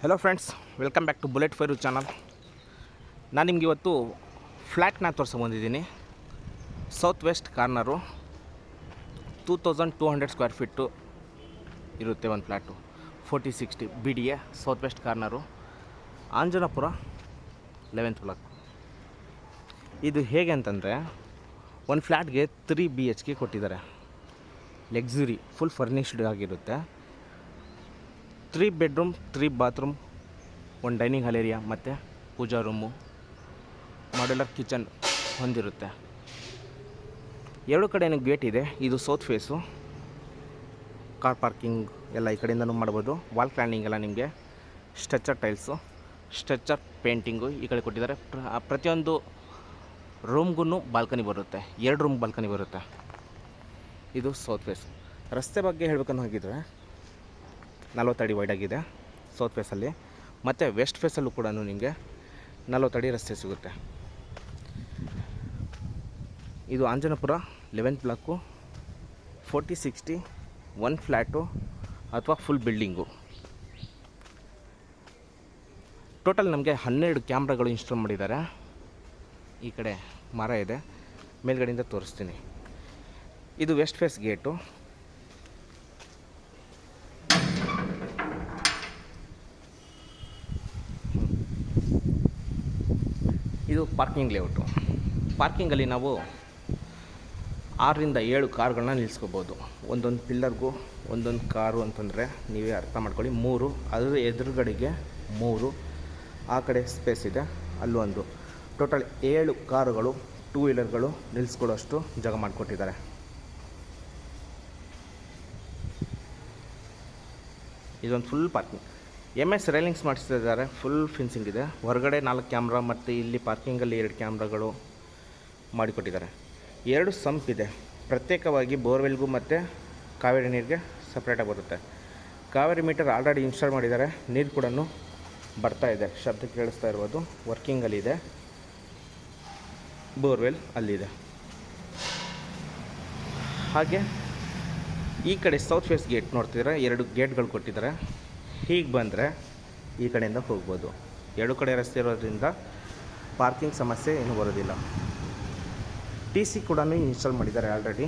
Hello friends, welcome back to bullet fire channel. ನಾನು ನಿಮ್ಗೆ ಇವತ್ತು ಫ್ಲ್ಯಾಟ್ನ ತೋರಿಸ್ಕೊಂಬಂದಿದ್ದೀನಿ. South west corner 2200 square feet ಇರುತ್ತೆ ಒಂದು flat. 4060 B D A south west corner, Anjanapura 11th block. ಇದು ಹೇಗೆ ಅಂತಂದರೆ, ಒಂದು ಫ್ಲ್ಯಾಟ್ಗೆ 3 BHK ಕೊಟ್ಟಿದ್ದಾರೆ. ಲಕ್ಸುರಿ ಫುಲ್ ಫರ್ನಿಷ್ಡ್ ಆಗಿರುತ್ತೆ. 3 ಬೆಡ್ರೂಮ್ 3 ಬಾತ್ರೂಮ್, ಒಂದು ಡೈನಿಂಗ್ ಹಾಲ್ ಏರಿಯಾ ಮತ್ತು ಪೂಜಾ ರೂಮು, ಮಾಡ್ಯುಲರ್ ಕಿಚನ್ ಹೊಂದಿರುತ್ತೆ. ಎರಡು ಕಡೆಯೂ ಗೇಟ್ ಇದೆ. ಇದು ಸೌತ್ ಫೇಸು. ಕಾರ್ ಪಾರ್ಕಿಂಗ್ ಎಲ್ಲ ಈ ಕಡೆಯಿಂದನೂ ಮಾಡ್ಬೋದು. ವಾಲ್ ಕ್ಲಾಂಡಿಂಗ್ ಎಲ್ಲ ನಿಮಗೆ ಸ್ಟ್ರಕ್ಚರ್ ಟೈಲ್ಸು, ಸ್ಟ್ರಕ್ಚರ್ ಪೇಂಟಿಂಗು ಈ ಕಡೆ ಕೊಟ್ಟಿದ್ದಾರೆ. ಪ್ರತಿಯೊಂದು ರೂಮ್ಗೂ ಬಾಲ್ಕನಿ ಬರುತ್ತೆ. 2 ರೂಮ್ ಬಾಲ್ಕನಿ ಬರುತ್ತೆ. ಇದು ಸೌತ್ ಫೇಸ್. ರಸ್ತೆ ಬಗ್ಗೆ ಹೇಳ್ಬೇಕನ್ನೋ ಹಾಗಿದ್ರೆ 40 ಅಡಿ ವೈಡ್ ಆಗಿದೆ ಸೌತ್ ಫೇಸಲ್ಲಿ. ಮತ್ತು ವೆಸ್ಟ್ ಫೇಸಲ್ಲೂ ಕೂಡ ನಿಮಗೆ 40 ಅಡಿ ರಸ್ತೆ ಸಿಗುತ್ತೆ. ಇದು ಆಂಜನಪುರ 11th ಬ್ಲಾಕು, 4060 1 ಫ್ಲ್ಯಾಟು ಅಥವಾ ಫುಲ್ ಬಿಲ್ಡಿಂಗು. ಟೋಟಲ್ ನಮಗೆ 12 ಕ್ಯಾಮ್ರಾಗಳು ಇನ್ಸ್ಟಾಲ್ ಮಾಡಿದ್ದಾರೆ. ಈ ಕಡೆ ಮರ ಇದೆ, ಮೇಲ್ಗಡೆಯಿಂದ ತೋರಿಸ್ತೀನಿ. ಇದು ವೆಸ್ಟ್ ಫೇಸ್ ಗೇಟು. ಇದು ಪಾರ್ಕಿಂಗ್ ಲೇಔಟು. ಪಾರ್ಕಿಂಗಲ್ಲಿ ನಾವು 6 ರಿಂದ 7 ಕಾರ್ಗಳನ್ನ ನಿಲ್ಲಿಸ್ಕೋಬೋದು. ಒಂದೊಂದು ಪಿಲ್ಲರ್ಗೂ ಒಂದೊಂದು ಕಾರು ಅಂತಂದರೆ ನೀವೇ ಅರ್ಥ ಮಾಡ್ಕೊಳ್ಳಿ. 3 ಅದರ ಎದುರುಗಡೆಗೆ 3, ಆ ಕಡೆ ಸ್ಪೇಸ್ ಇದೆ, ಅಲ್ಲೂ ಒಂದು. ಟೋಟಲ್ 7 ಕಾರುಗಳು, 2 ವೀಲರ್ಗಳು ನಿಲ್ಲಿಸ್ಕೊಳ್ಳೋಷ್ಟು ಜಾಗ ಮಾಡಿಕೊಟ್ಟಿದ್ದಾರೆ. ಇದೊಂದು ಫುಲ್ ಪಾರ್ಕಿಂಗ್. MS ರೈಲಿಂಗ್ಸ್ ಮಾಡಿಸ್ತಿದ್ದಾರೆ. ಫುಲ್ ಫಿನ್ಸಿಂಗ್ ಇದೆ. ಹೊರಗಡೆ 4 ಕ್ಯಾಮ್ರಾ ಮತ್ತು ಇಲ್ಲಿ ಪಾರ್ಕಿಂಗಲ್ಲಿ 2 ಕ್ಯಾಮ್ರಾಗಳು ಮಾಡಿಕೊಟ್ಟಿದ್ದಾರೆ. 2 ಸಂಪ್ ಇದೆ. ಪ್ರತ್ಯೇಕವಾಗಿ ಬೋರ್ವೆಲ್ಗೂ ಮತ್ತು ಕಾವೇರಿ ನೀರಿಗೆ ಸಪ್ರೇಟಾಗಿ ಬರುತ್ತೆ. ಕಾವೇರಿ ಮೀಟರ್ ಆಲ್ರೆಡಿ ಇನ್ಸ್ಟಾಲ್ ಮಾಡಿದ್ದಾರೆ. ನೀರು ಕೂಡ ಬರ್ತಾ ಇದೆ, ಶಬ್ದ ಕೇಳಿಸ್ತಾ ಇರ್ಬೋದು. ವರ್ಕಿಂಗಲ್ಲಿದೆ. ಬೋರ್ವೆಲ್ ಅಲ್ಲಿದೆ. ಹಾಗೆ ಈ ಕಡೆ ಸೌತ್ ಫೇಸ್ ಗೇಟ್ ನೋಡ್ತಿದ್ರೆ 2 ಗೇಟ್ಗಳು ಕೊಟ್ಟಿದ್ದಾರೆ. ಹೀಗೆ ಬಂದರೆ ಈ ಕಡೆಯಿಂದ ಹೋಗ್ಬೋದು. 2 ಕಡೆ ರಸ್ತೆ ಇರೋದ್ರಿಂದ ಪಾರ್ಕಿಂಗ್ ಸಮಸ್ಯೆ ಏನೂ ಬರೋದಿಲ್ಲ. TC ಕೂಡ ಇನ್ಸ್ಟಾಲ್ ಮಾಡಿದ್ದಾರೆ ಆಲ್ರೆಡಿ.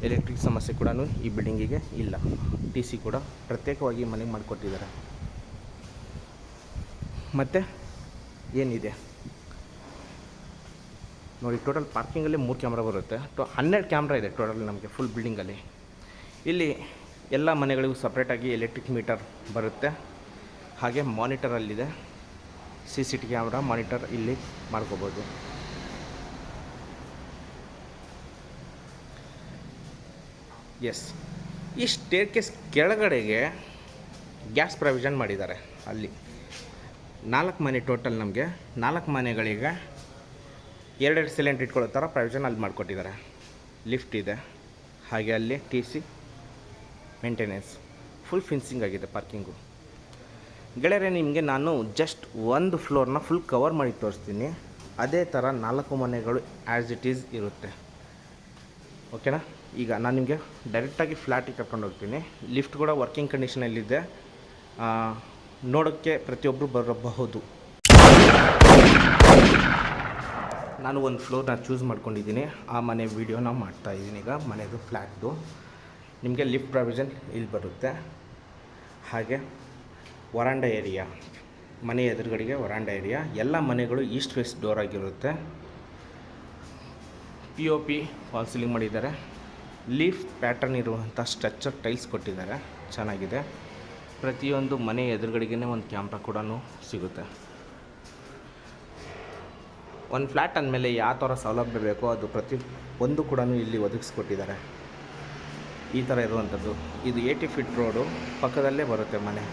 ಎಲೆಕ್ಟ್ರಿಕ್ ಸಮಸ್ಯೆ ಕೂಡ ಈ ಬಿಲ್ಡಿಂಗಿಗೆ ಇಲ್ಲ. TC ಕೂಡ ಪ್ರತ್ಯೇಕವಾಗಿ ಮನೆಗೆ ಮಾಡಿಕೊಟ್ಟಿದ್ದಾರೆ. ಮತ್ತು ಏನಿದೆ ನೋಡಿ, ಟೋಟಲ್ ಪಾರ್ಕಿಂಗಲ್ಲಿ 3 ಕ್ಯಾಮ್ರಾ ಬರುತ್ತೆ. 12 ಕ್ಯಾಮ್ರಾ ಇದೆ ಟೋಟಲ್ ನಮಗೆ ಫುಲ್ ಬಿಲ್ಡಿಂಗಲ್ಲಿ. ಇಲ್ಲಿ ಎಲ್ಲ ಮನೆಗಳಿಗೂ ಸಪ್ರೇಟಾಗಿ ಎಲೆಕ್ಟ್ರಿಕ್ ಮೀಟರ್ ಬರುತ್ತೆ. ಹಾಗೆ ಮಾನಿಟರಲ್ಲಿದೆ. CCTV ಕ್ಯಾಮ್ರಾ ಮಾನಿಟರ್ ಇಲ್ಲಿ ಮಾಡ್ಕೋಬೋದು. ಎಸ್, ಈ ಸ್ಟೇರ್ಕೇಸ್ ಕೆಳಗಡೆಗೆ ಗ್ಯಾಸ್ ಪ್ರಾವಿಷನ್ ಮಾಡಿದ್ದಾರೆ. ಅಲ್ಲಿ 4 ಮನೆ ಟೋಟಲ್. ನಮಗೆ 4 ಮನೆಗಳಿಗೆ 2 ಸಿಲಿಂಡರ್ ಇಟ್ಕೊಳ್ಳೋ ಥರ ಪ್ರಾವಿಷನ್ ಅಲ್ಲಿ ಮಾಡಿಕೊಟ್ಟಿದ್ದಾರೆ. ಲಿಫ್ಟ್ ಇದೆ. ಹಾಗೆ ಅಲ್ಲಿ TC ಮೇಂಟೆನೆನ್ಸ್ ಫುಲ್ ಫಿನ್ಸಿಂಗ್ ಆಗಿದೆ ಪಾರ್ಕಿಂಗು. ಗೆಳೆಯರೆ, ನಿಮಗೆ ನಾನು ಜಸ್ಟ್ 1 ಫ್ಲೋರ್ನ ಫುಲ್ ಕವರ್ ಮಾಡಿ ತೋರಿಸ್ತೀನಿ. ಅದೇ ಥರ 4 ಮನೆಗಳು ಆ್ಯಸ್ ಇಟ್ ಈಸ್ ಇರುತ್ತೆ. ಓಕೆನಾ? ಈಗ ನಾನು ನಿಮಗೆ ಡೈರೆಕ್ಟಾಗಿ ಫ್ಲ್ಯಾಟಿಗೆ ಕರ್ಕೊಂಡು ಹೋಗ್ತೀನಿ. ಲಿಫ್ಟ್ ಕೂಡ ವರ್ಕಿಂಗ್ ಕಂಡೀಷನಲ್ಲಿದೆ. ನೋಡೋಕ್ಕೆ ಪ್ರತಿಯೊಬ್ಬರು ಬರಬಹುದು. ನಾನು ಒಂದು ಫ್ಲೋರ್ನ ಚೂಸ್ ಮಾಡ್ಕೊಂಡಿದ್ದೀನಿ. ಆ ಮನೆ ವೀಡಿಯೋನ ಮಾಡ್ತಾಯಿದ್ದೀನಿ ಈಗ. ಮನೆದು ಫ್ಲ್ಯಾಟ್ದು ನಿಮಗೆ ಲಿಫ್ಟ್ ಪ್ರಾವಿಷನ್ ಇಲ್ಲಿ ಬರುತ್ತೆ. ಹಾಗೆ ವರಾಂಡ ಏರಿಯಾ, ಮನೆ ಎದುರುಗಡೆಗೆ ವರಾಂಡ ಏರಿಯಾ. ಎಲ್ಲ ಮನೆಗಳು ಈಸ್ಟ್ ಫೇಸ್ ಡೋರ್ ಆಗಿರುತ್ತೆ. POP ಫಾಲ್ ಸೀಲಿಂಗ್ ಮಾಡಿದ್ದಾರೆ. ಲೀಫ್ ಪ್ಯಾಟರ್ನ್ ಇರುವಂಥ ಸ್ಟ್ರಕ್ಚರ್ ಟೈಲ್ಸ್ ಕೊಟ್ಟಿದ್ದಾರೆ. ಚೆನ್ನಾಗಿದೆ. ಪ್ರತಿಯೊಂದು ಮನೆ ಎದುರುಗಡೆಗೇ ಒಂದು ಕ್ಯಾಮ್ರಾ ಕೂಡ ಸಿಗುತ್ತೆ. ಒಂದು ಫ್ಲ್ಯಾಟ್ ಅಂದಮೇಲೆ ಯಾವ ಥರ ಸೌಲಭ್ಯ ಬೇಕೋ ಅದು ಪ್ರತಿ ಒಂದು ಕೂಡ ಇಲ್ಲಿ ಒದಗಿಸ್ಕೊಟ್ಟಿದ್ದಾರೆ. ಈ ಥರ ಇರುವಂಥದ್ದು. ಇದು 80 ಫೀಟ್ ರೋಡು, ಪಕ್ಕದಲ್ಲೇ ಬರುತ್ತೆ ಮನೆ.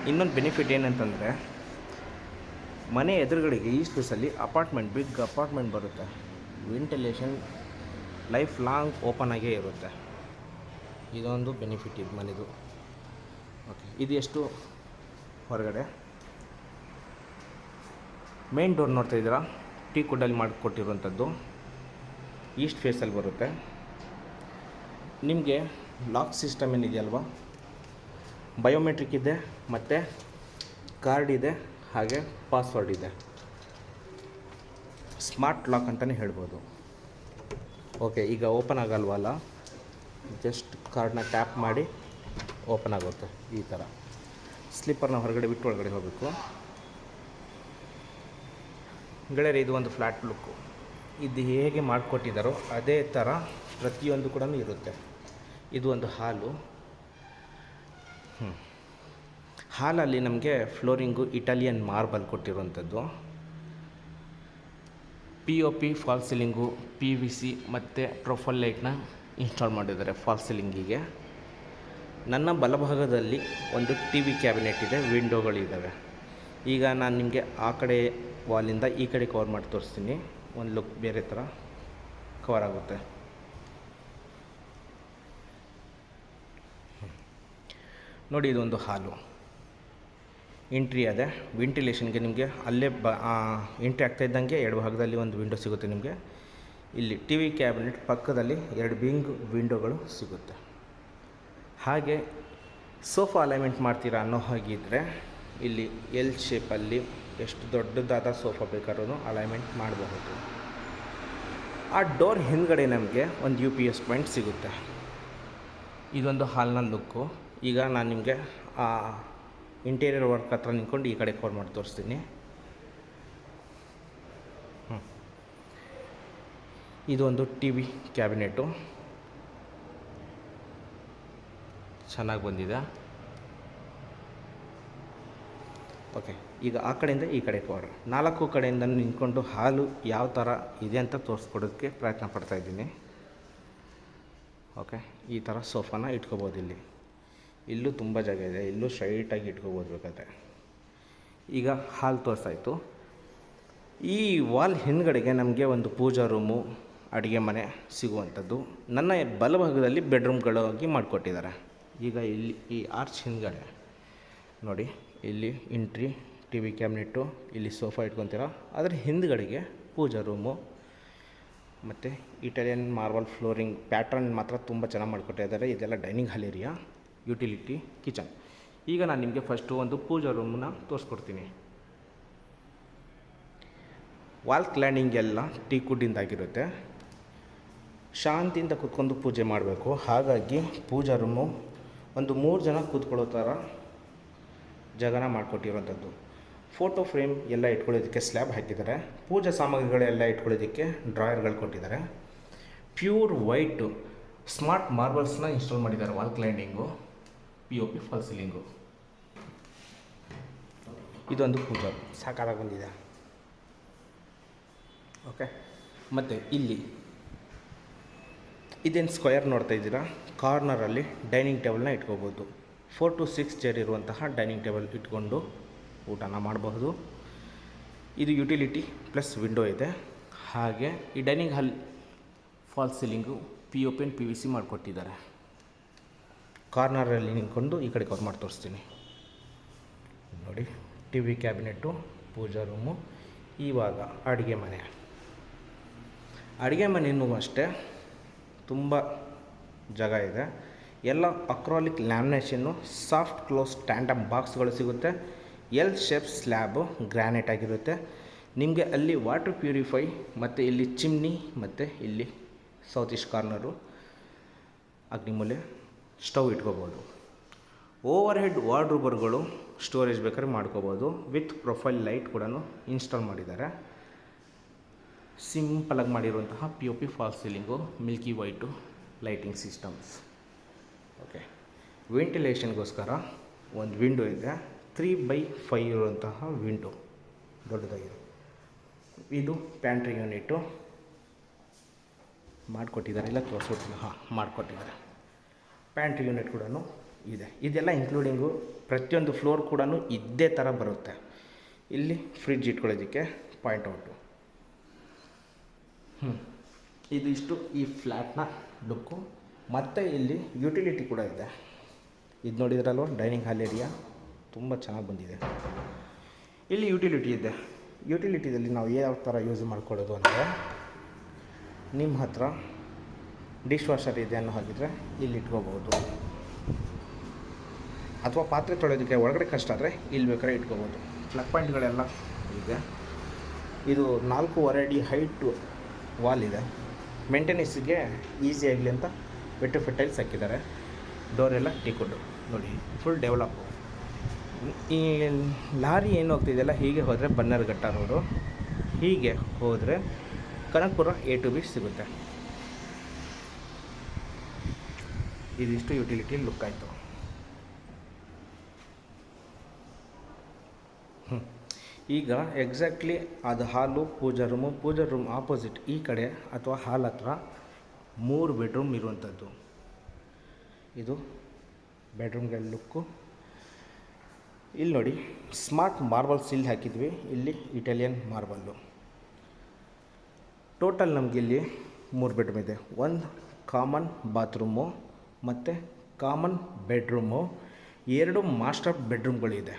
ಇನ್ನೊಂದು ಬೆನಿಫಿಟ್ ಏನಂತಂದರೆ, ಮನೆ ಎದುರುಗಡೆಗೆ ಈಸ್ಟ್ ಫೇಸಲ್ಲಿ ಅಪಾರ್ಟ್ಮೆಂಟ್, ಬಿಗ್ ಅಪಾರ್ಟ್ಮೆಂಟ್ ಬರುತ್ತೆ. ವೆಂಟಿಲೇಷನ್ ಲೈಫ್ ಲಾಂಗ್ ಓಪನ್ ಆಗೇ ಇರುತ್ತೆ. ಇದೊಂದು ಬೆನಿಫಿಟ್ ಇದು ಮನೆದು. ಓಕೆ, ಇದು ಎಷ್ಟು ಹೊರಗಡೆ. ಮೇನ್ ಡೋರ್ ನೋಡ್ತಾ ಇದ್ದೀರಾ, ಟೀ ಕುಡ್ಡಲ್ಲಿ ಮಾಡಿಕೊಟ್ಟಿರುವಂಥದ್ದು. ಈಸ್ಟ್ ಫೇಸಲ್ಲಿ ಬರುತ್ತೆ. ನಿಮಗೆ ಲಾಕ್ ಸಿಸ್ಟಮ್ ಏನಿದೆಯಲ್ವ, ಬಯೋಮೆಟ್ರಿಕ್ ಇದೆ ಮತ್ತು ಕಾರ್ಡ್ ಇದೆ, ಹಾಗೆ ಪಾಸ್ವರ್ಡ್ ಇದೆ. ಸ್ಮಾರ್ಟ್ ಲಾಕ್ ಅಂತಲೇ ಹೇಳ್ಬೋದು. ಓಕೆ, ಈಗ ಓಪನ್ ಆಗಲ್ವಲ್ಲ, ಜಸ್ಟ್ ಕಾರ್ಡ್ನ ಟ್ಯಾಪ್ ಮಾಡಿ ಓಪನ್ ಆಗುತ್ತೆ. ಈ ಥರ ಸ್ಲಿಪ್ಪರ್ನ ಹೊರಗಡೆ ಬಿಟ್ಟು ಒಳಗಡೆ ಹೋಗಬೇಕು. ಗೆಳೆಯರೆ, ಇದು ಒಂದು ಫ್ಲ್ಯಾಟ್ ಲುಕ್ಕು. ಇದು ಹೇಗೆ ಮಾಡಿಕೊಟ್ಟಿದ್ದಾರೋ ಅದೇ ಥರ ಪ್ರತಿಯೊಂದು ಕೂಡ ಇರುತ್ತೆ. ಇದು ಒಂದು ಹಾಲು. ಹಾಲಲ್ಲಿ ನಮಗೆ ಫ್ಲೋರಿಂಗು ಇಟಾಲಿಯನ್ ಮಾರ್ಬಲ್ ಕೊಟ್ಟಿರುವಂಥದ್ದು. POP ಫಾಲ್ ಸೀಲಿಂಗು, PVC ಮತ್ತು ಪ್ರೊಫೈಲ್ ಲೈಟ್ನ ಇನ್ಸ್ಟಾಲ್ ಮಾಡಿದ್ದಾರೆ ಫಾಲ್ ಸೀಲಿಂಗಿಗೆ. ನನ್ನ ಬಲಭಾಗದಲ್ಲಿ ಒಂದು TV ಕ್ಯಾಬಿನೆಟ್ ಇದೆ, ವಿಂಡೋಗಳಿದ್ದಾವೆ. ಈಗ ನಾನು ನಿಮಗೆ ಆ ಕಡೆ ವಾಲಿಂದ ಈ ಕಡೆ ಕವರ್ ಮಾಡಿ ತೋರಿಸ್ತೀನಿ. ಒಂದು ಲುಕ್ ಬೇರೆ ಥರ ಕವರ್ ಆಗುತ್ತೆ. ನೋಡಿ, ಇದೊಂದು ಹಾಲು ಎಂಟ್ರಿ ಅದೇ. ವೆಂಟಿಲೇಷನ್ಗೆ ನಿಮಗೆ ಅಲ್ಲೇ ಎಂಟ್ರಿ ಆಗ್ತಾಯಿದ್ದಂಗೆ ಎಡಭಾಗದಲ್ಲಿ ಒಂದು ವಿಂಡೋ ಸಿಗುತ್ತೆ ನಿಮಗೆ. ಇಲ್ಲಿ TV ಕ್ಯಾಬಿನೆಟ್ ಪಕ್ಕದಲ್ಲಿ 2 ಬಿಂಗ್ ವಿಂಡೋಗಳು ಸಿಗುತ್ತೆ. ಹಾಗೆ ಸೋಫಾ ಅಲೈನ್ಮೆಂಟ್ ಮಾಡ್ತೀರಾ ಅನ್ನೋ ಹಾಗಿದ್ದರೆ ಇಲ್ಲಿ L ಶೇಪಲ್ಲಿ ಎಷ್ಟು ದೊಡ್ಡದಾದ ಸೋಫಾ ಬೇಕಾದ್ರೂ ಅಲೈನ್ಮೆಂಟ್ ಮಾಡಬಹುದು. ಆ ಡೋರ್ ಹಿಂದ್ಗಡೆ ನಮಗೆ ಒಂದು UPS ಪಾಯಿಂಟ್ ಸಿಗುತ್ತೆ. ಇದೊಂದು ಹಾಲ್ನ ಲುಕ್ಕು. ಈಗ ನಾನು ನಿಮಗೆ ಆ ಇಂಟೀರಿಯರ್ ವರ್ಕ್ ಹತ್ರ ನಿಂತ್ಕೊಂಡು ಈ ಕಡೆ ಕವರ್ ಮಾಡಿ ತೋರಿಸ್ತೀನಿ. ಇದೊಂದು TV ಕ್ಯಾಬಿನೆಟು ಚೆನ್ನಾಗಿ ಬಂದಿದೆ. ಓಕೆ, ಈಗ ಆ ಕಡೆಯಿಂದ ಈ ಕಡೆ ಕವರ್ 4 ಕಡೆಯಿಂದ ನಿಂತ್ಕೊಂಡು ಹಾಲು ಯಾವ ಥರ ಇದೆ ಅಂತ ತೋರಿಸ್ಕೊಡೋದಕ್ಕೆ ಪ್ರಯತ್ನ ಪಡ್ತಾಯಿದ್ದೀನಿ. ಓಕೆ, ಈ ಥರ ಸೋಫಾನ ಇಟ್ಕೋಬೋದು. ಇಲ್ಲೂ ತುಂಬ ಜಾಗ ಇದೆ, ಇಲ್ಲೂ ಸ್ಟ್ರೈಟಾಗಿ ಇಟ್ಕೋಬೋದು ಬೇಕಾದರೆ. ಈಗ ಹಾಲು ತೋರಿಸಾಯಿತು. ಈ ವಾಲ್ ಹಿಂದ್ಗಡೆಗೆ ನಮಗೆ ಒಂದು ಪೂಜಾ ರೂಮು, ಅಡುಗೆ ಮನೆ ಸಿಗುವಂಥದ್ದು. ನನ್ನ ಬಲಭಾಗದಲ್ಲಿ ಬೆಡ್ರೂಮ್ಗಳಾಗಿ ಮಾಡಿಕೊಟ್ಟಿದ್ದಾರೆ. ಈಗ ಇಲ್ಲಿ ಈ ಆರ್ಚ್ ಹಿಂದ್ಗಡೆ ನೋಡಿ, ಇಲ್ಲಿ ಎಂಟ್ರಿ, TV ಕ್ಯಾಬಿನೆಟ್ಟು, ಇಲ್ಲಿ ಸೋಫಾ ಇಟ್ಕೊತೀರ. ಅದರ ಹಿಂದ್ಗಡೆಗೆ ಪೂಜಾ ರೂಮು ಮತ್ತು ಇಟಾಲಿಯನ್ ಮಾರ್ಬಲ್ ಫ್ಲೋರಿಂಗ್ ಪ್ಯಾಟ್ರನ್ ಮಾತ್ರ ತುಂಬ ಚೆನ್ನಾಗಿ ಮಾಡಿಕೊಟ್ಟಿದ್ದಾರೆ. ಇದೆಲ್ಲ dining hall area, utility kitchen. ಈಗ ನಾನು ನಿಮಗೆ ಫಸ್ಟು ಒಂದು ಪೂಜಾ ರೂಮನ್ನ ತೋರಿಸ್ಕೊಡ್ತೀನಿ. ವಾಲ್ ಕ್ಲೈಂಡಿಂಗ್ ಎಲ್ಲ ಟೀಕುಡ್ಡಿಂದಾಗಿರುತ್ತೆ. ಶಾಂತಿಯಿಂದ ಕೂತ್ಕೊಂಡು ಪೂಜೆ ಮಾಡಬೇಕು. ಹಾಗಾಗಿ ಪೂಜಾ ರೂಮು ಒಂದು 3 ಜನ ಕೂತ್ಕೊಳ್ಳೋ ಥರ ಜಾಗನ ಮಾಡಿಕೊಟ್ಟಿರೋಂಥದ್ದು. ಫೋಟೋ ಫ್ರೇಮ್ ಎಲ್ಲ ಇಟ್ಕೊಳ್ಳೋದಕ್ಕೆ ಸ್ಲ್ಯಾಬ್ ಹಾಕಿದ್ದಾರೆ. ಪೂಜಾ ಸಾಮಗ್ರಿಗಳೆಲ್ಲ ಇಟ್ಕೊಳ್ಳೋದಕ್ಕೆ ಡ್ರಾಯರ್ಗಳು ಕೊಟ್ಟಿದ್ದಾರೆ. ಪ್ಯೂರ್ ವೈಟು ಸ್ಮಾರ್ಟ್ ಮಾರ್ಬಲ್ಸ್ನ ಇನ್ಸ್ಟಾಲ್ ಮಾಡಿದ್ದಾರೆ. Wall cladding, POP fall ceiling. ಇದೊಂದು ಪೂಜಾ ಸಾಕಾಗಿ ಬಂದಿದೆ. ಓಕೆ, ಮತ್ತು ಇಲ್ಲಿ ಇದೇನು ಸ್ಕ್ವೇರ್ ನೋಡ್ತಾ ಇದ್ದೀರಾ, ಕಾರ್ನರಲ್ಲಿ ಡೈನಿಂಗ್ ಟೇಬಲ್ನ ಇಟ್ಕೋಬೋದು. 4 to 6 ಚೇರ್ ಇರುವಂತಹ ಡೈನಿಂಗ್ ಟೇಬಲ್ ಇಟ್ಕೊಂಡು ಊಟನ ಮಾಡಬಹುದು. ಇದು ಯುಟಿಲಿಟಿ ಪ್ಲಸ್ ವಿಂಡೋ ಇದೆ. ಹಾಗೆ ಈ dining hall fall ceiling POP and PVC ಮಾಡಿಕೊಟ್ಟಿದ್ದಾರೆ. ಕಾರ್ನರಲ್ಲಿ ನಿಂತ್ಕೊಂಡು ಈ ಕಡೆ ಕವರ್ ಮಾಡಿ ತೋರಿಸ್ತೀನಿ. ನೋಡಿ, TV ಕ್ಯಾಬಿನೆಟ್ಟು, ಪೂಜಾ ರೂಮು. ಇವಾಗ ಅಡುಗೆ ಮನೆ. ಅಡುಗೆ ಮನೆಯೂ ಅಷ್ಟೇ ತುಂಬ ಜಾಗ ಇದೆ. ಎಲ್ಲ ಅಕ್ರಾಲಿಕ್ ಲ್ಯಾಮಿನೇಷನ್ನು, ಸಾಫ್ಟ್ ಕ್ಲೋಸ್ ಸ್ಟ್ಯಾಂಡಪ್ ಬಾಕ್ಸ್ಗಳು ಸಿಗುತ್ತೆ. L ಶೇಪ್ ಸ್ಲ್ಯಾಬು ಗ್ರಾನೈಟ್ ಆಗಿರುತ್ತೆ. ನಿಮಗೆ ಅಲ್ಲಿ ವಾಟರ್ ಪ್ಯೂರಿಫೈ ಮತ್ತು ಇಲ್ಲಿ ಚಿಮ್ನಿ ಮತ್ತು ಇಲ್ಲಿ ಸೌತ್ ಈಸ್ಟ್ ಕಾರ್ನರು ಅಗ್ನಿಮೂಲೆ ಸ್ಟವ್ ಇಟ್ಕೋಬೋದು. ಓವರ್ ಹೆಡ್ ವಾರ್ಡ್ರೋಬರ್ಗಳು ಸ್ಟೋರೇಜ್ ಬೇಕಾದ್ರೆ ಮಾಡ್ಕೋಬೋದು. ವಿತ್ ಪ್ರೊಫೈಲ್ ಲೈಟ್ ಕೂಡ ಇನ್ಸ್ಟಾಲ್ ಮಾಡಿದ್ದಾರೆ. ಸಿಂಪಲಾಗಿ ಮಾಡಿರುವಂತಹ POP fall ceiling, milky white lighting systems. Okay, ವೆಂಟಿಲೇಷನ್ಗೋಸ್ಕರ ಒಂದು ವಿಂಡೋ ಇದೆ. 3x5 ಇರುವಂತಹ ವಿಂಡೋ ದೊಡ್ಡದಾಗಿದೆ. ಇದು ಪ್ಯಾಂಟ್ರಿ ಯೂನಿಟು ಮಾಡಿಕೊಟ್ಟಿದ್ದಾರೆ. ಇಲ್ಲ ತೋರಿಸ್ಬಿಡ್ತೀನಿ. ಮಾಡಿಕೊಟ್ಟಿದ್ದಾರೆ. ಪ್ಯಾಂಟ್ರಿ ಯೂನಿಟ್ ಕೂಡ ಇದೆ. ಇದೆಲ್ಲ ಇನ್ಕ್ಲೂಡಿಂಗು ಪ್ರತಿಯೊಂದು ಫ್ಲೋರ್ ಕೂಡ ಇದ್ದೇ ಥರ ಬರುತ್ತೆ. ಇಲ್ಲಿ ಫ್ರಿಡ್ಜ್ ಇಟ್ಕೊಳ್ಳೋದಕ್ಕೆ ಪಾಯಿಂಟ್ ಔಟು. ಇದು ಇಷ್ಟು ಈ ಫ್ಲ್ಯಾಟ್ನ ಲುಕ್ಕು. ಮತ್ತು ಇಲ್ಲಿ ಯುಟಿಲಿಟಿ ಕೂಡ ಇದೆ. ಇದು ನೋಡಿದ್ರಲ್ವ, ಡೈನಿಂಗ್ ಹಾಲ್ ಏರಿಯಾ ತುಂಬ ಚೆನ್ನಾಗಿ ಬಂದಿದೆ. ಇಲ್ಲಿ ಯುಟಿಲಿಟಿ ಇದೆ. ಯುಟಿಲಿಟಿದಲ್ಲಿ ನಾವು ಯಾವ ಥರ ಯೂಸ್ ಮಾಡ್ಕೊಳ್ಳೋದು ಅಂದರೆ, ನಿಮ್ಮ ಹತ್ರ ಡಿಶ್ ವಾಷರ್ ಇದೆ ಅನ್ನೋ ಹಾಗಿದ್ರೆ ಇಲ್ಲಿ ಇಟ್ಕೋಬೋದು. ಅಥವಾ ಪಾತ್ರೆ ತೊಳೆಯೋದಕ್ಕೆ ಒಳಗಡೆ ಕಷ್ಟ ಆದರೆ ಇಲ್ಲಿ ಬೇಕಾದ್ರೆ ಇಟ್ಕೋಬೋದು. ಪ್ಲಗ್ ಪಾಯಿಂಟ್ಗಳೆಲ್ಲ ಇದೆ. ಇದು 4.5 ಅಡಿ ಹೈಟು ವಾಲ್ ಇದೆ. ಮೇಂಟೆನೆನ್ಸಿಗೆ ಈಸಿ ಆಗಲಿ ಅಂತ ವೆಟ್ರಿಫೈಡ್ ಟೈಲ್ಸ್ ಹಾಕಿದ್ದಾರೆ. ಡೋರೆಲ್ಲ ಟೀಕುಡ್ ನೋಡಿ, ಫುಲ್ ಡೆವಲಪ್. ಈ ಲಾರಿ ಏನು ಹೋಗ್ತಿದೆಯಲ್ಲ, ಹೀಗೆ ಹೋದರೆ ಬನ್ನರ್ಘಟ್ಟ ರೋಡು, ಹೀಗೆ ಹೋದರೆ ಕನಕಪುರ A to B ಸಿಗುತ್ತೆ. ಇದಿಷ್ಟು ಯುಟಿಲಿಟಿ ಲುಕ್ ಆಯಿತು. ಈಗ ಎಕ್ಸಾಕ್ಟ್ಲಿ ಅದು ಹಾಲು, ಪೂಜಾ ರೂಮ್ ಆಪೋಸಿಟ್ ಈ ಕಡೆ ಅಥವಾ ಹಾಲ್ ಹತ್ರ 3 ಬೆಡ್ರೂಮ್ ಇರುವಂಥದ್ದು. ಇದು ಬೆಡ್ರೂಮ್ಗಳ ಲುಕ್ಕು. ಇಲ್ಲಿ ನೋಡಿ, ಸ್ಮಾರ್ಟ್ ಮಾರ್ಬಲ್ ಸೀಲ್ ಹಾಕಿದ್ವಿ. ಇಲ್ಲಿ ಇಟಾಲಿಯನ್ ಮಾರ್ಬಲ್ಲು. ಟೋಟಲ್ ನಮಗೆ ಇಲ್ಲಿ 3 ಬೆಡ್ರೂಮ್ ಇದೆ. ಒಂದು ಕಾಮನ್ ಬಾತ್ರೂಮು ಮತ್ತು ಕಾಮನ್ ಬೆಡ್ರೂಮು, 2 ಮಾಸ್ಟರ್ ಬೆಡ್ರೂಮ್ಗಳಿದೆ.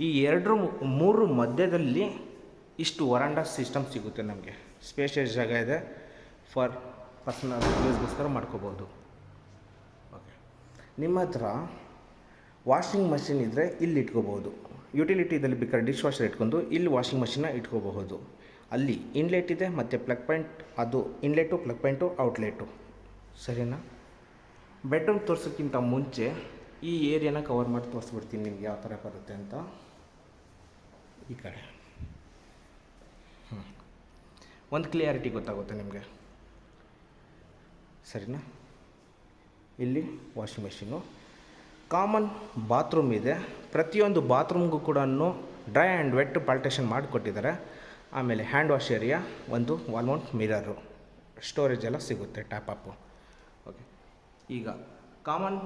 ಈ 3 ಮಧ್ಯದಲ್ಲಿ ಇಷ್ಟು ವರಾಂಡ ಸಿಸ್ಟಮ್ ಸಿಗುತ್ತೆ ನಮಗೆ. ಸ್ಪೇಷಿಯಸ್ ಜಾಗ ಇದೆ, ಫಾರ್ ಪರ್ಸನಲ್ ಯೂಸ್ಗೋಸ್ಕರ ಮಾಡ್ಕೋಬೋದು. ಓಕೆ, ನಿಮ್ಮ ಹತ್ರ ವಾಷಿಂಗ್ ಮಷಿನ್ ಇದ್ದರೆ ಇಲ್ಲಿ ಇಟ್ಕೋಬೋದು. ಯುಟಿಲಿಟಿದಲ್ಲಿ ಬೇಕಾದ್ರೆ ಡಿಶ್ ವಾಷರ್ ಇಟ್ಕೊಂಡು ಇಲ್ಲಿ ವಾಷಿಂಗ್ ಮಷಿನ್ನ ಇಟ್ಕೋಬಹುದು. ಅಲ್ಲಿ ಇನ್ಲೆಟ್ ಇದೆ ಮತ್ತು ಪ್ಲಗ್ ಪಾಯಿಂಟ್, ಅದು ಇನ್ಲೆಟು, ಪ್ಲಗ್ ಪಾಯಿಂಟು, ಔಟ್ಲೆಟು. ಸರಿನಾ? ಬೆಡ್ರೂಮ್ ತೋರಿಸೋಕ್ಕಿಂತ ಮುಂಚೆ ಈ ಏರಿಯಾನ ಕವರ್ ಮಾಡಿ ತೋರಿಸ್ಬಿಡ್ತೀನಿ ನಿಮಗೆ ಯಾವ ಥರ ಬರುತ್ತೆ ಅಂತ. ಈ ಕಡೆ ಒಂದು ಕ್ಲಿಯಾರಿಟಿ ಗೊತ್ತಾಗುತ್ತೆ ನಿಮಗೆ. ಸರಿನಾ? ಇಲ್ಲಿ ವಾಷಿಂಗ್ ಮೆಷಿನು, ಕಾಮನ್ ಬಾತ್ರೂಮ್ ಇದೆ. ಪ್ರತಿಯೊಂದು ಬಾತ್ರೂಮ್ಗೂ ಕೂಡ ಡ್ರೈ ಆ್ಯಂಡ್ ವೆಟ್ ಪಾಲ್ಟೇಷನ್ ಮಾಡಿಕೊಟ್ಟಿದ್ದಾರೆ. ಆಮೇಲೆ ಹ್ಯಾಂಡ್ ವಾಶ್ ಏರಿಯಾ, ಒಂದು ವಾಲ್ ಮೌಂಟ್ ಮಿರರು, ಸ್ಟೋರೇಜ್ ಎಲ್ಲ ಸಿಗುತ್ತೆ, ಟ್ಯಾಪ್ ಅಪ್ಪು. ಓಕೆ, ಈಗ ಕಾಮನ್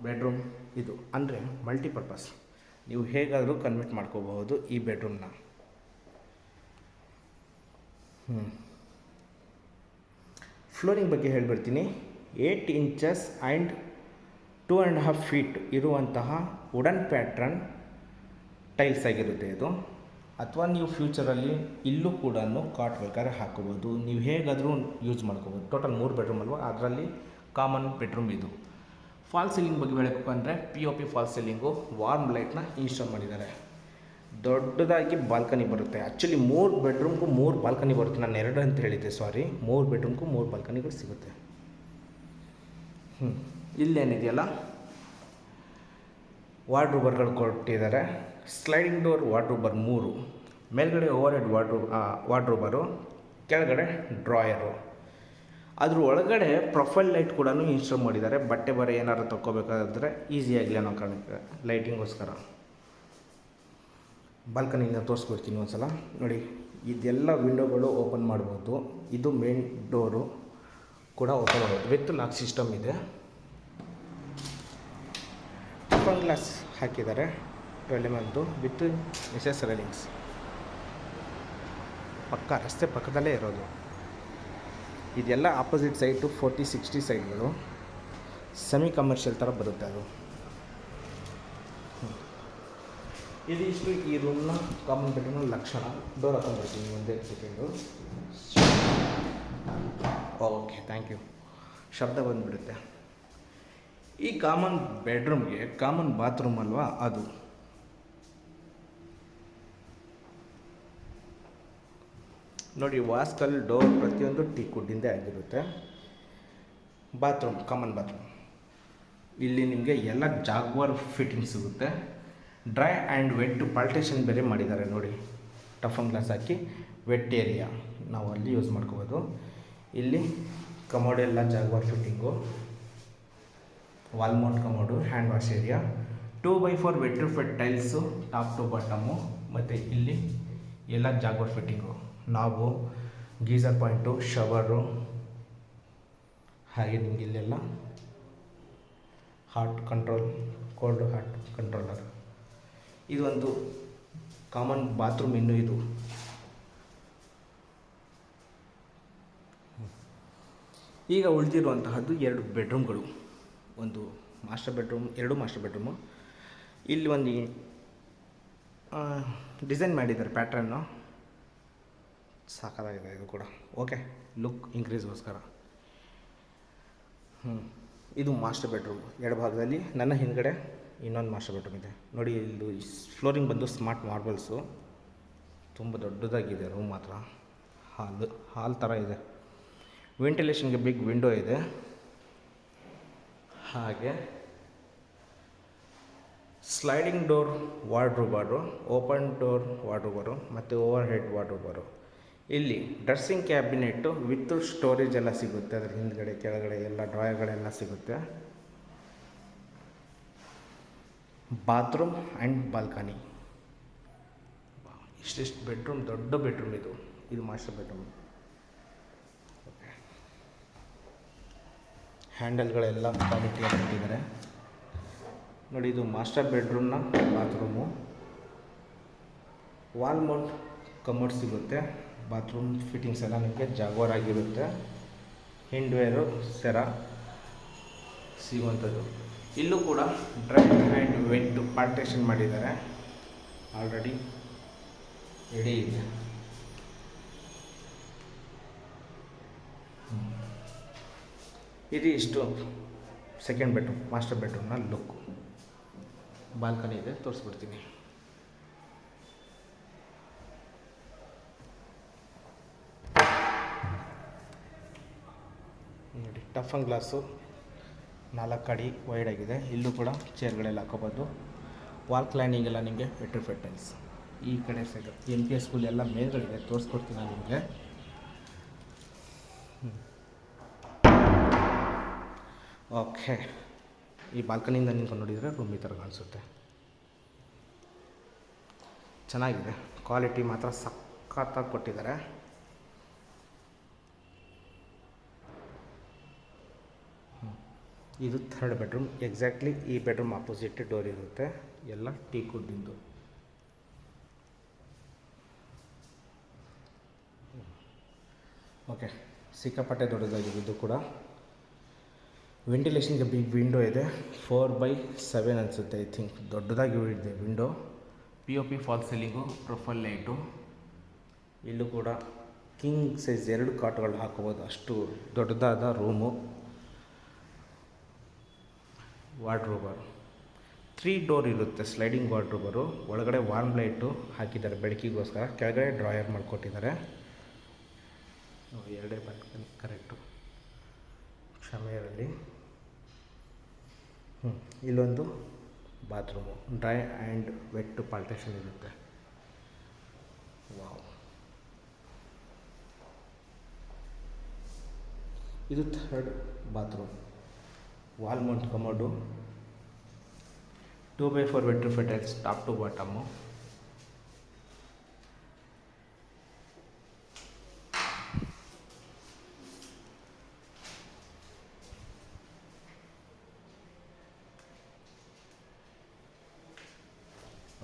ಬೆಡ್ರೂಮ್ ಇದು ಅಂದರೆ ಮಲ್ಟಿಪರ್ಪಸ್, ನೀವು ಹೇಗಾದರೂ ಕನ್ವರ್ಟ್ ಮಾಡ್ಕೋಬಹುದು ಈ ಬೆಡ್ರೂಮ್ನ. ಫ್ಲೋರಿಂಗ್ ಬಗ್ಗೆ ಹೇಳ್ಬಿಡ್ತೀನಿ. 8 ಇಂಚಸ್ ಆ್ಯಂಡ್ 2.5 ಫೀಟ್ ಇರುವಂತಹ ವುಡನ್ ಪ್ಯಾಟ್ರನ್ ಟೈಲ್ಸ್ ಆಗಿರುತ್ತೆ ಇದು. ಅಥವಾ ನೀವು ಫ್ಯೂಚರಲ್ಲಿ ಇಲ್ಲೂ ಕೂಡ ಕಾಟ್ ಬೇಕಾದ್ರೆ ಹಾಕೋಬೋದು. ನೀವು ಹೇಗಾದರೂ ಯೂಸ್ ಮಾಡ್ಕೋಬೋದು. ಟೋಟಲ್ 3 ಬೆಡ್ರೂಮ್ ಅಲ್ವಾ, ಅದರಲ್ಲಿ ಕಾಮನ್ ಬೆಡ್ರೂಮ್ ಇದು. ಫಾಲ್ ಸೀಲಿಂಗ್ ಬಗ್ಗೆ ಹೇಳಬೇಕು ಅಂದರೆ POP ಫಾಲ್ ಸೀಲಿಂಗು, ವಾರ್ಮ್ ಲೈಟ್ನ ಇನ್ಸ್ಟಾಲ್ ಮಾಡಿದ್ದಾರೆ. ದೊಡ್ಡದಾಗಿ ಬಾಲ್ಕನಿ ಬರುತ್ತೆ. ಆ್ಯಕ್ಚುಲಿ 3 ಬೆಡ್ರೂಮ್ಗೂ 3 ಬಾಲ್ಕನಿ ಬರುತ್ತೆ. ನಾನು 2 ಅಂತ ಹೇಳಿದ್ದೆ, ಸಾರಿ. 3 ಬೆಡ್ರೂಮ್ಗೂ 3 ಬಾಲ್ಕನಿಗಳು ಸಿಗುತ್ತೆ. ಇಲ್ಲೇನಿದೆಯಲ್ಲ, ವಾರ್ಡ್ರೂಬರ್ಗಳು ಕೊಟ್ಟಿದ್ದಾರೆ. ಸ್ಲೈಡಿಂಗ್ ಡೋರ್ ವಾರ್ಡ್ರೂಬರ್ 3, ಮೇಲ್ಗಡೆ ಓವರ್ ಹೆಡ್ ವಾರ್ಡ್ರೂಬರು, ಕೆಳಗಡೆ ಡ್ರಾಯರು. ಅದ್ರ ಒಳಗಡೆ ಪ್ರೊಫೈಲ್ ಲೈಟ್ ಕೂಡ ಇನ್ಸ್ಟಾಲ್ ಮಾಡಿದ್ದಾರೆ. ಬಟ್ಟೆ ಬರೆ ಏನಾದ್ರು ತಗೋಬೇಕಾದ್ರೆ ಈಸಿಯಾಗಲಿ ಅನ್ನೋ ಕಾರಣಕ್ಕೆ, ಲೈಟಿಂಗೋಸ್ಕರ. ಬಾಲ್ಕನಿಯಿಂದ ತೋರಿಸ್ಬಿಡ್ತೀನಿ ಒಂದು ಸಲ ನೋಡಿ. ಇದೆಲ್ಲ ವಿಂಡೋಗಳು ಓಪನ್ ಮಾಡ್ಬೋದು. ಇದು ಮೇನ್ ಡೋರು ಕೂಡ ಓಪನ್ ಮಾಡ್ಬೋದು. ವಿತ್ ಲಾಕ್ ಸಿಸ್ಟಮ್ ಇದೆ. ಓಪನ್ ಗ್ಲಾಸ್ ಹಾಕಿದ್ದಾರೆ 12 mm ವಿತ್ ಮಿಸಸ್ ರೈಲಿಂಗ್ಸ್. ಪಕ್ಕ ರಸ್ತೆ ಪಕ್ಕದಲ್ಲೇ ಇರೋದು. ಇದೆಲ್ಲ ಆಪೋಸಿಟ್ ಸೈಟು 40-60 ಸೈಡ್ಗಳು. ಸೆಮಿ ಕಮರ್ಷಿಯಲ್ ಥರ ಬರುತ್ತೆ ಅದು. ಇದಿಷ್ಟು ಈ ರೂಮ್ನ ಕಾಮನ್ ಬೆಡ್ರೂಮ್ನ ಲಕ್ಷಣ. ಡೋರ್ ಹಾಕೊಂಡ್ಬಿಡ್ತೀನಿ ಒಂದೇ ಸೆಕೆಂಡು. Okay, thank you. ಶಬ್ದ ಬಂದುಬಿಡುತ್ತೆ. ಈ ಕಾಮನ್ ಬೆಡ್ರೂಮ್ಗೆ ಕಾಮನ್ ಬಾತ್ರೂಮ್ ಅಲ್ವಾ, ಅದು ನೋಡಿ. ವಾಸ್ಕಲ್ ಡೋರ್ ಪ್ರತಿಯೊಂದು ಟೀಕುಡ್ಡಿಂದೇ ಆಗಿರುತ್ತೆ. Bathroom, common bathroom. ಇಲ್ಲಿ ನಿಮಗೆ ಎಲ್ಲ ಜಾಗ್ವಾರ್ ಫಿಟ್ಟಿಂಗ್ ಸಿಗುತ್ತೆ. ಡ್ರೈ ಆ್ಯಂಡ್ ವೆಟ್ ಪಾಲ್ಟೇಷನ್ ಬೇರೆ ಮಾಡಿದ್ದಾರೆ ನೋಡಿ. ಟಫನ್ ಗ್ಲಾಸ್ ಹಾಕಿ ವೆಟ್ ಏರಿಯಾ ನಾವು ಅಲ್ಲಿ ಯೂಸ್ ಮಾಡ್ಕೋಬೋದು. ಇಲ್ಲಿ ಕಮೋಡ್ ಎಲ್ಲ Jaguar fitting, wall mount commode, hand wash area, 2x4 vitrified tiles top to bottom. ಮತ್ತು ಇಲ್ಲಿ ಎಲ್ಲ ಜಾಗ್ವಾರ್ ಫಿಟ್ಟಿಂಗು, ನಾವು ಗೀಸರ್ ಪಾಯಿಂಟು, ಶವರು, ಹಾಗೆ ನಿಮಗೆ ಇಲ್ಲೆಲ್ಲ hot control, cold hot controller. ಇದೊಂದು ಕಾಮನ್ ಬಾತ್ರೂಮ್. ಇನ್ನು ಇದು ಈಗ ಉಳಿದಿರುವಂತಹದ್ದು 2 ಬೆಡ್ರೂಮ್ಗಳು. ಒಂದು ಮಾಸ್ಟರ್ ಬೆಡ್ರೂಮ್, 2 ಮಾಸ್ಟರ್ ಬೆಡ್ರೂಮು. ಇಲ್ಲಿ ಒಂದು ಡಿಸೈನ್ ಮಾಡಿದ್ದಾರೆ ಪ್ಯಾಟ್ರನ್ನು. ಸಾಕಾಗಿದೆ ಇದು ಕೂಡ. ಓಕೆ, ಲುಕ್ ಇನ್ಕ್ರೀಸ್ಗೋಸ್ಕರ. ಇದು ಮಾಸ್ಟರ್ ಬೆಡ್ರೂಮ್. ಎಡಭಾಗದಲ್ಲಿ ನನ್ನ ಹಿಂದ್ಗಡೆ ಇನ್ನೊಂದು ಮಾಸ್ಟರ್ ಬೆಡ್ರೂಮ್ ಇದೆ ನೋಡಿ. ಇಲ್ಲಿ ಫ್ಲೋರಿಂಗ್ ಬಂದು ಸ್ಮಾರ್ಟ್ ಮಾರ್ಬಲ್ಸು, ತುಂಬ ದೊಡ್ಡದಾಗಿದೆ ರೂಮ್ ಮಾತ್ರ. ಹಾಲ್ ಥರ ಇದೆ. ವೆಂಟಿಲೇಷನ್ಗೆ ಬಿಗ್ ವಿಂಡೋ ಇದೆ. ಹಾಗೆ ಸ್ಲೈಡಿಂಗ್ ಡೋರ್ ವಾರ್ಡ್ರೋಬರು, ಓಪನ್ ಡೋರ್ ವಾರ್ಡ್ರೋಬರು ಮತ್ತು ಓವರ್ ಹೆಡ್ ವಾರ್ಡ್ರೋಬರು. ಇಲ್ಲಿ ಡ್ರೆಸ್ಸಿಂಗ್ ಕ್ಯಾಬಿನೆಟ್ಟು ವಿತ್ ಸ್ಟೋರೇಜ್ ಎಲ್ಲ ಸಿಗುತ್ತೆ. ಅದರ ಹಿಂದ್ಗಡೆ ಕೆಳಗಡೆ ಎಲ್ಲ ಡ್ರಾಯರ್ಗಳೆಲ್ಲ ಸಿಗುತ್ತೆ. Bathroom and balcony. ಇಷ್ಟಿಷ್ಟು ಬೆಡ್ರೂಮ್, ದೊಡ್ಡ ಬೆಡ್ರೂಮ್ ಇದು ಮಾಸ್ಟರ್ ಬೆಡ್ರೂಮ್. ಓಕೆ, ಹ್ಯಾಂಡಲ್ಗಳೆಲ್ಲ ಕ್ವಾಲಿಟಿಯಾಗಿ ಕೊಟ್ಟಿದ್ದಾರೆ ನೋಡಿ. ಇದು ಮಾಸ್ಟರ್ ಬೆಡ್ರೂಮ್ನ ಬಾತ್ರೂಮು. ವಾಲ್ ಮೌಂಟ್ ಕಮೋಡ್ ಸಿಗುತ್ತೆ. ಬಾತ್ರೂಮ್ ಫಿಟ್ಟಿಂಗ್ಸ್ ಎಲ್ಲ ನಿಮಗೆ ಜಾಗ್ವಾರ್ ಆಗಿರುತ್ತೆ. ಹಿಂಡ್ವೇರು ಸೆರ ಸಿಗುವಂಥದ್ದು. ಇಲ್ಲೂ ಕೂಡ ಡ್ರೈ ಆ್ಯಂಡ್ ವೆಟ್ ಪಾರ್ಟೇಷನ್ ಮಾಡಿದ್ದಾರೆ. ಆಲ್ರೆಡಿ ರೆಡಿ ಇದೆ. ಇದು ಇಷ್ಟು ಸೆಕೆಂಡ್ ಬೆಡ್ರೂಮ್, ಮಾಸ್ಟರ್ ಬೆಡ್ರೂಮ್ನ ಲುಕ್ಕು. ಬಾಲ್ಕನಿ ಇದೆ, ತೋರಿಸ್ಬಿಡ್ತೀನಿ. ನೋಡಿ, ಟಫ್ ಆ್ಯಂಡ್ ಗ್ಲಾಸು 4 ಅಡಿ ವೈಡ್ ಆಗಿದೆ. ಇಲ್ಲೂ ಕೂಡ ಚೇರ್ಗಳೆಲ್ಲ ಹಾಕೋಬೋದು. ವಾಲ್ ಕ್ಲೈನಿಂಗ್ ಎಲ್ಲ ನಿಮಗೆ ಪೆಟ್ರೋಫೆಟ್ ಟೈಲ್ಸ್. ಈ ಕಡೆ ಸೈಡು MPS ಸ್ಕೂಲ್ ಎಲ್ಲ ಮೇಲ್ಗಳಿದೆ, ತೋರಿಸ್ಕೊಡ್ತೀನಿ ನಾನು ನಿಮಗೆ. ಓಕೆ, ಈ ಬಾಲ್ಕನಿಯಿಂದ ನಿಂತ್ಕೊಂಡು ನೋಡಿದರೆ ರೂಮ್ ಈ ಥರ ಕಾಣಿಸುತ್ತೆ. ಚೆನ್ನಾಗಿದೆ, ಕ್ವಾಲಿಟಿ ಮಾತ್ರ ಸಖತ್ತಾಗಿ ಕೊಟ್ಟಿದ್ದಾರೆ. ಇದು ಥರ್ಡ್ ಬೆಡ್ರೂಮ್. ಎಕ್ಸಾಕ್ಟ್ಲಿ ಈ ಬೆಡ್ರೂಮ್ ಆಪೋಸಿಟ್ ಡೋರ್ ಇರುತ್ತೆ. ಎಲ್ಲ ಟೀಕ್ ವುಡ್ಡಿಂದು. ಓಕೆ, ಸಿಕ್ಕಾಪಟ್ಟೆ ದೊಡ್ಡದಾಗಿದೆ ಇದು ಕೂಡ. ವೆಂಟಿಲೇಷನ್ಗೆ ಬಿಗ್ ವಿಂಡೋ ಇದೆ. 4/7 ಅನಿಸುತ್ತೆ, ಐ ಥಿಂಕ್. ದೊಡ್ಡದಾಗಿ ಇದೆ window. POP fall ceiling, profile light. ಇಲ್ಲೂ ಕೂಡ ಕಿಂಗ್ ಸೈಜ್ 2 ಕಾಟ್ಗಳು ಹಾಕೋಬೋದು, ಅಷ್ಟು ದೊಡ್ಡದಾದ ರೂಮು. ವಾರ್ಡ್ರೋಬರು 3 ಡೋರ್ ಇರುತ್ತೆ. ಸ್ಲೈಡಿಂಗ್ ವಾರ್ಡ್ರೋಬರು. ಒಳಗಡೆ ವಾರ್ಮ್ ಲೈಟು ಹಾಕಿದ್ದಾರೆ ಬೆಳಕಿಗೋಸ್ಕರ. ಕೆಳಗಡೆ ಡ್ರಾಯರ್ ಮಾಡಿಕೊಟ್ಟಿದ್ದಾರೆ. 2 ಬಾಲ್ಕನಿ ಕರೆಕ್ಟು, ಕ್ಷಮೆ ಇರಲಿ. ಇಲ್ಲೊಂದು bathroom, dry and wet partition ಇರುತ್ತೆ. ವಾವ್, ಇದು third bathroom. Wall mount commode, 2/4 ಪೆಟ್ರೋಫೆಟ್ tiles top to bottom.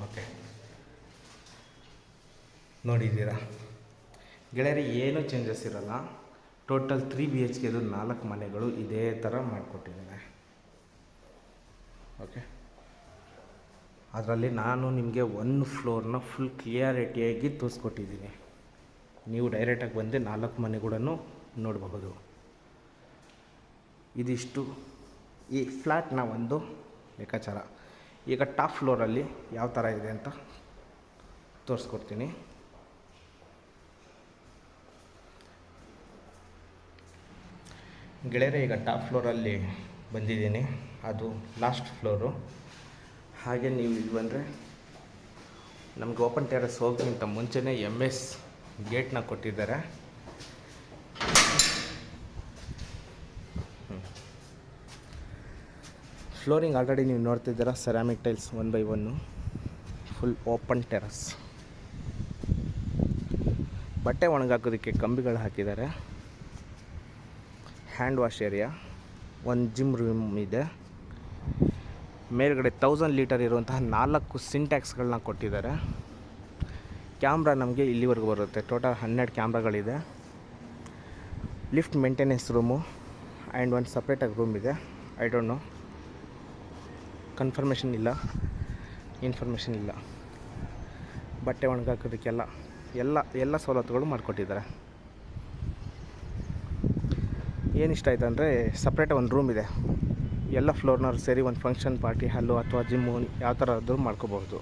Okay, ನೋಡಿದ್ದೀರಾ ಗೆಳೆಯರಿ, ಏನೂ ಚೇಂಜಸ್ ಇರೋಲ್ಲ. ಟೋಟಲ್ 3 BHKದು 4 ಮನೆಗಳು ಇದೇ ಥರ ಮಾಡಿಕೊಟ್ಟಿದ್ದೇನೆ. ಓಕೆ, ಅದರಲ್ಲಿ ನಾನು ನಿಮಗೆ 1 ಫ್ಲೋರ್ನ ಫುಲ್ ಕ್ಲಿಯಾರಿಟಿಯಾಗಿ ತೋರಿಸ್ಕೊಟ್ಟಿದ್ದೀನಿ. ನೀವು ಡೈರೆಕ್ಟಾಗಿ ಬಂದು 4 ಮನೆ ಕೂಡ ನೋಡಬಹುದು. ಇದಿಷ್ಟು ಈ ಫ್ಲ್ಯಾಟ್ನ ಒಂದು ಲೆಕ್ಕಾಚಾರ. ಈಗ ಟಾಪ್ ಫ್ಲೋರಲ್ಲಿ ಯಾವ ಥರ ಇದೆ ಅಂತ ತೋರಿಸ್ಕೊಡ್ತೀನಿ. ಗೆಳೆಯರೆ, ಈಗ ಟಾಪ್ ಫ್ಲೋರಲ್ಲಿ ಬಂದಿದ್ದೀನಿ. ಅದು ಲಾಸ್ಟ್ ಫ್ಲೋರು. ಹಾಗೆ ನೀವು ಇಲ್ಲಿ ಬಂದರೆ ನಮಗೆ ಓಪನ್ ಟೆರೆಸ್ ಹೋಗೋಕ್ಕಿಂತ ಮುಂಚೆನೇ MS ಗೇಟ್ನ ಕೊಟ್ಟಿದ್ದಾರೆ. ಫ್ಲೋರಿಂಗ್ ಆಲ್ರೆಡಿ ನೀವು ನೋಡ್ತಿದ್ದೀರಾ, ceramic tiles 1/1, full open terrace. ಬಟ್ಟೆ ಒಣಗಾಕೋದಕ್ಕೆ ಕಂಬಿಗಳು ಹಾಕಿದ್ದಾರೆ. Hand wash area, 1 gym room ಇದೆ. ಮೇಲ್ಗಡೆ 1000 ಲೀಟರ್ ಇರುವಂತಹ 4 ಸಿಂಟ್ಯಾಕ್ಸ್ಗಳನ್ನ ಕೊಟ್ಟಿದ್ದಾರೆ. ಕ್ಯಾಮ್ರಾ ನಮಗೆ ಇಲ್ಲಿವರೆಗೂ ಬರುತ್ತೆ. ಟೋಟಲ್ 12 ಕ್ಯಾಮ್ರಾಗಳಿದೆ. ಲಿಫ್ಟ್ ಮೇಂಟೆನೆನ್ಸ್ ರೂಮು ಆ್ಯಂಡ್ ಒಂದು ಸಪ್ರೇಟಾಗಿ ರೂಮ್ ಇದೆ. ಐ ಡೋಂಟ್ ನೋ, ಕನ್ಫರ್ಮೇಷನ್ ಇಲ್ಲ, ಇನ್ಫಾರ್ಮೇಷನ್ ಇಲ್ಲ. ಬಟ್ಟೆ ಒಣಗಾಕೋದಕ್ಕೆಲ್ಲ ಎಲ್ಲ ಸವಲತ್ತುಗಳು ಮಾಡಿಕೊಟ್ಟಿದ್ದಾರೆ. ಏನು ಇಷ್ಟ ಆಯಿತು ಅಂದರೆ, ಸಪ್ರೇಟ್ ಒಂದು ರೂಮ್ ಇದೆ. ಎಲ್ಲ ಫ್ಲೋರ್ನವ್ರು ಸೇರಿ ಒಂದು ಫಂಕ್ಷನ್ ಪಾರ್ಟಿ ಹಾಲು ಅಥವಾ ಜಿಮ್ಮು ಯಾವ ಥರ ಆದರೂ ಮಾಡ್ಕೋಬಹುದು.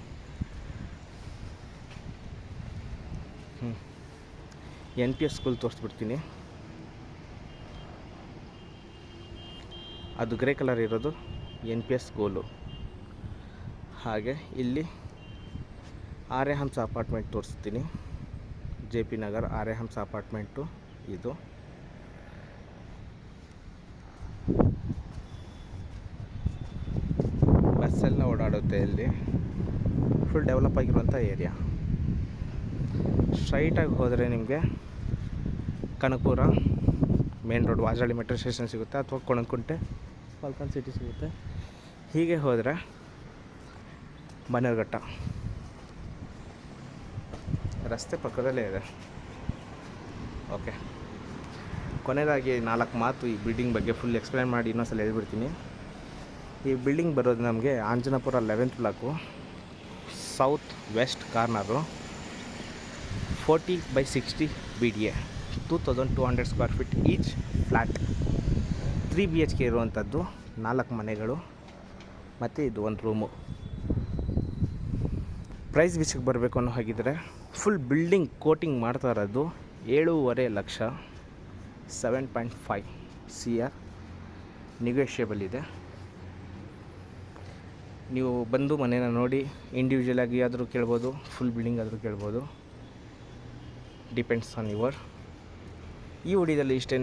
NPS ಸ್ಕೂಲ್ ತೋರಿಸ್ಬಿಡ್ತೀನಿ. ಅದು ಗ್ರೇ ಕಲರ್ ಇರೋದು NPS ಸ್ಕೂಲು. ಹಾಗೆ ಇಲ್ಲಿ ಆರ್ಯಹಂಸ ಅಪಾರ್ಟ್ಮೆಂಟ್ ತೋರಿಸ್ತೀನಿ. JP ನಗರ್ ಆರ್ಯಹಂಸ ಅಪಾರ್ಟ್ಮೆಂಟು ಇದು. ಬಸ್ಸೆಲ್ಲ ಓಡಾಡುತ್ತೆ ಇಲ್ಲಿ. ಫುಲ್ ಡೆವಲಪ್ ಆಗಿರುವಂಥ ಏರಿಯಾ. ಸ್ಟ್ರೈಟಾಗಿ ಹೋದರೆ ನಿಮಗೆ Kanakapura main road Vajarahalli metro station ಸಿಗುತ್ತೆ, ಅಥವಾ ಕೊಣನಕುಂಟೆ ಫಾಲ್ಕನ್ ಸಿಟಿ ಸಿಗುತ್ತೆ. ಹೀಗೆ ಹೋದರೆ ಬನ್ನೇರುಘಟ್ಟ ರಸ್ತೆ ಪಕ್ಕದಲ್ಲೇ ಇದೆ. ಓಕೆ, ಕೊನೆಯದಾಗಿ 4 ಮಾತು ಈ ಬಿಲ್ಡಿಂಗ್ ಬಗ್ಗೆ ಫುಲ್ ಎಕ್ಸ್ಪ್ಲೇನ್ ಮಾಡಿ ಇನ್ನೊಂದ್ಸಲ ಹೇಳ್ಬಿಡ್ತೀನಿ. ಈ ಬಿಲ್ಡಿಂಗ್ ಬರೋದು ನಮಗೆ Anjanapura 11th block, south west corner, 40/60 BDA, 2200 square feet each flat, 3 BHK ಇರುವಂಥದ್ದು, 4 ಮನೆಗಳು ಮತ್ತು ಇದು ಒಂದು ರೂಮು. ಪ್ರೈಸ್ ವಿಷಯಕ್ಕೆ ಬರಬೇಕು ಅನ್ನೋ ಹಾಗಿದ್ರೆ ಫುಲ್ ಬಿಲ್ಡಿಂಗ್ ಕೋಟಿಂಗ್ ಮಾಡ್ತಾ ಇರೋದು 7.5 ಲಕ್ಷ, 7.5 CR, ನೆಗೋಷಿಯಬಲ್ ಇದೆ. ನೀವು ಬಂದು ಮನೇನ ನೋಡಿ ಇಂಡಿವಿಜುವಲ್ ಆಗಿ ಆದರೂ ಕೇಳ್ಬೋದು, ಫುಲ್ ಬಿಲ್ಡಿಂಗ್ ಆದರೂ ಕೇಳ್ಬೋದು. Depends on your. ಈ ವಿಡಿಯೋದಲ್ಲಿ ಇಷ್ಟೇ.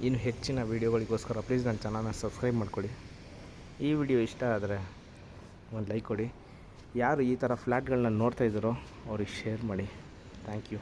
ಇನ್ನು ಹೆಚ್ಚಿನ ವೀಡಿಯೋಗಳಿಗೋಸ್ಕರ ಪ್ಲೀಸ್ ನನ್ನ ಚಾನಲ್ನ ಸಬ್ಸ್ಕ್ರೈಬ್ ಮಾಡ್ಕೊಳ್ಳಿ. ಈ ವಿಡಿಯೋ ಇಷ್ಟ ಆದರೆ ಒಂದು ಲೈಕ್ ಕೊಡಿ. ಯಾರು ಈ ಥರ ಫ್ಲ್ಯಾಟ್ಗಳನ್ನ ನೋಡ್ತಾ ಇದ್ದಾರೋ ಅವ್ರಿಗೆ ಶೇರ್ ಮಾಡಿ. Thank you.